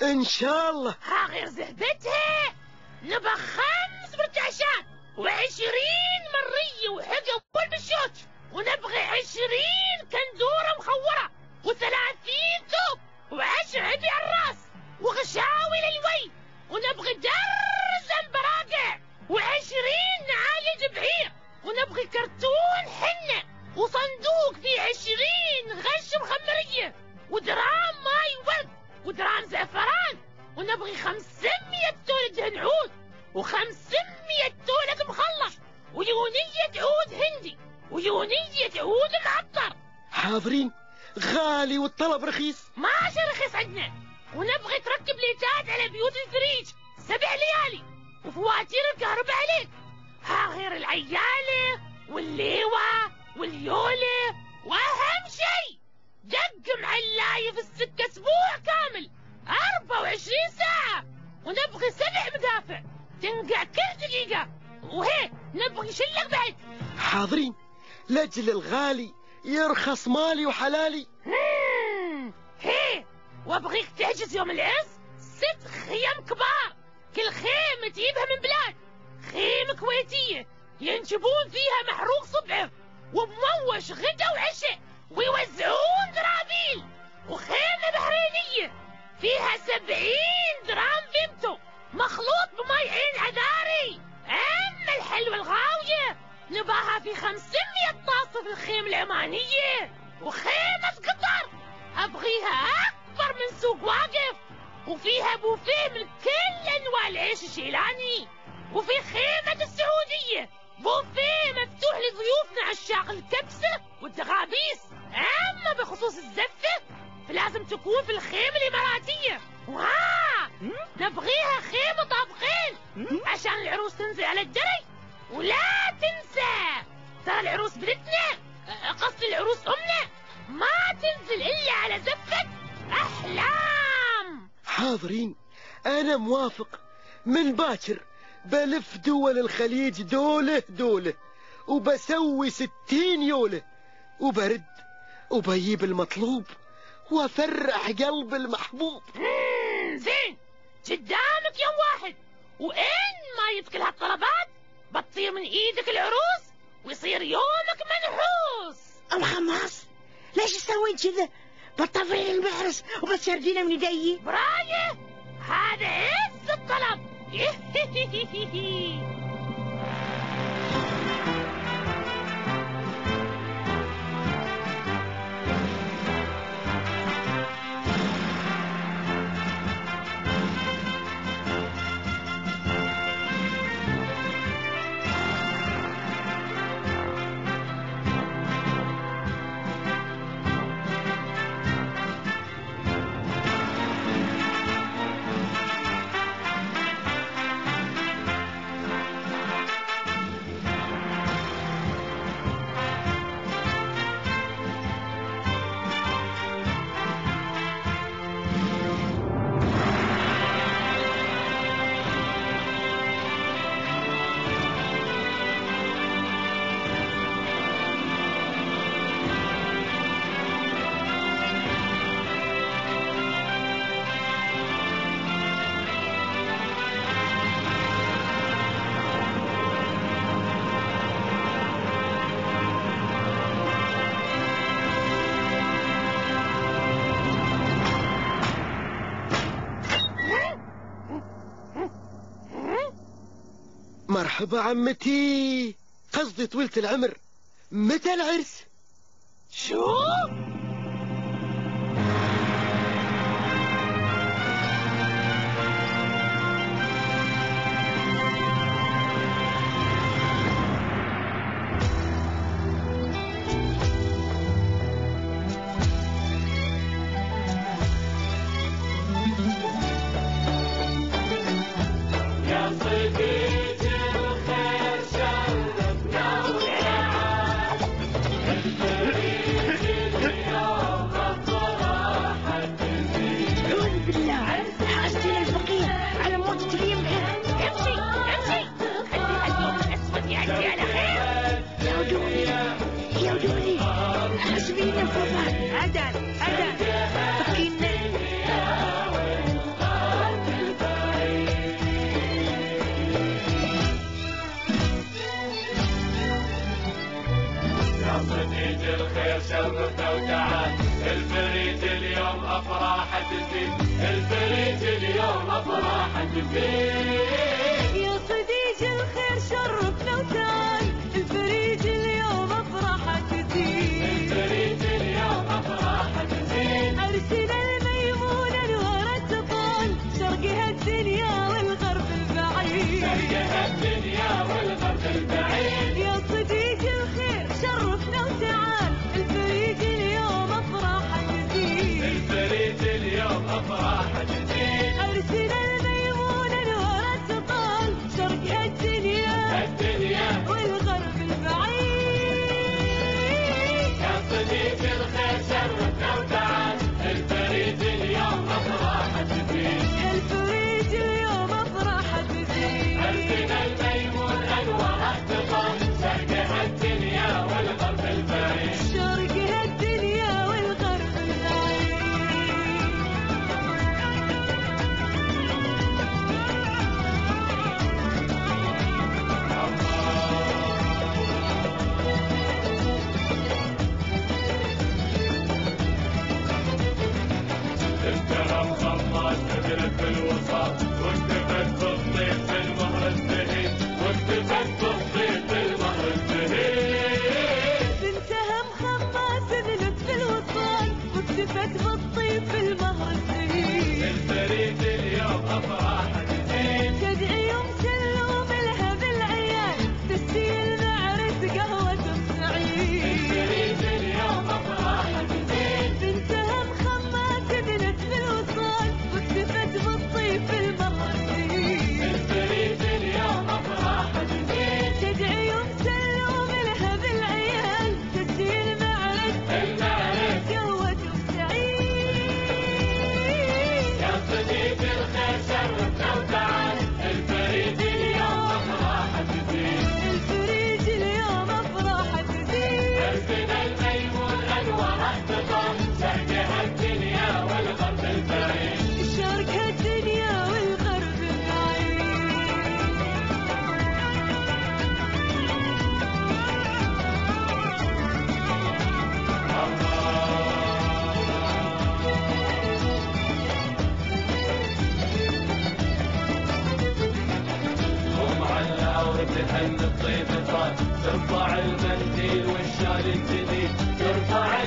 ان شاء الله. ها غير زهبتها، نبى 5 برتعشات و20 مرية وحقب والبشوت، ونبغي 20 كندورة مخورة و30 ثوب و10 عبي على الراس وغشاوي للوي، ونبغي درزن براقع و20 نعالج بعير، ونبغي كرتون حنة وصندوق فيه 20 غش مخمرية ودرام ماي ورد ودرام زعفران، ونبغي 500 تولة دهن عود و500 تولة مخلص ويونية عود هندي ويونية عود معطر. حاضرين. غالي والطلب رخيص. ماشي رخيص عندنا. ونبغي تركب ليتات على بيوت الفريج 7 ليالي وفواتير الكهرباء عليك. ها غير العيالة والليوة واليولة، وأهم شيء دق معلاية في السكة أسبوع كامل 24 ساعة، ونبغي 7 مدافع تنقع كل دقيقة، وهي نبغي شلك بعد. حاضرين. لأجل الغالي يرخص مالي وحلالي. هي وابغيك تحجز يوم العز 6 خيم كبار، كل خيمة تجيبها من بلاد، خيمة كويتية ينجبون فيها محروق صبعه ومموش غدا وعشاء ويوزعون درابيل، وخيمة بحرينية فيها 70 درام فيمتو مخلوط بماي عين عذاري. أما الحلوة الغاوية نباها في 500 طاسة في الخيمة العمانية، وخيمة قطر أبغيها أكبر من سوق واقف، وفيها بوفيه من كل أنواع العيش الشيلاني، وفي خيمة السعودية بوفيه مفتوح لضيوفنا عشاق الكبسة والدغابيس. أما بخصوص الزفة فلازم تكون في الخيمة الإماراتية، نبغيها خيمة طابقين عشان العروس تنزل على الدرج. ولا تنسى ترى العروس بنتنا، قصدي العروس أمنا، ما تنزل إلا على زفة أحلام. حاضرين. أنا موافق. من باكر بلف دول الخليج دولة دولة، وبسوي 60 يولة، وبرد وبجيب المطلوب وافرح قلب المحبوب. زين، قدامك يوم واحد، وإن ما يذكر هالطلبات بتطير من ايدك العروس ويصير يومك منحوس. الخماس ليش تسوين كذا؟ بتطفين المحرس وبتشردينه من يدي. برايه هذا عز الطلب. مرحبا عمتي، قصدي طويلة العمر، متى العرس؟ شو؟ يا صديق الخير شرفنا وتعال الفريج اليوم افراحه تزيد عرسنا الميمون انوار تطال شرقها الدنيا والغرب البعيد يا صديق الخير شرفنا وتعال الفريج اليوم افراحه تزيد عرسنا الميمون انوار تطال شرقها الدنيا والغرب البعيد يا صديق الخير شرفنا وتعال الفريج اليوم افراحه تزيد الفريج اليوم افراحه تزيد عرسنا الميمون انواره تطل شرقها الدنيا والغرب البعيد شرقها الدنيا والغرب البعيد الكرم خلاص نزلت في الوسط واكتفت بالطيب في المهر الزهيد بنتها مخماس نزلت في الوصال واكتفت بالطيب في المهر الزهيد الفريج اليوم افراحه تزيد تدعي يوم سلوم لها بالعيال تسي المعرس قهوة سعيد الفريج اليوم افراحه تزيد بنتها مخماس نزلت في الوصال واكتفت بالطيب في المهر الزهيد الفريج اليوم افراحه تزيد تدعي يوم سلوم لها بالعيال تسي المعرس قهوة سعيد يا صديق الخير شرفنا وتعال الفريج اليوم افراحه تزيد الفريج اليوم افراحه تزيد عرسنا الميمون انواره تطل شرقها الدنيا والغرب البعيد شرقها الدنيا والغرب البعيد ومعلقه وتهن الطيب طال ترفع المنديل والشال الجديد ترفع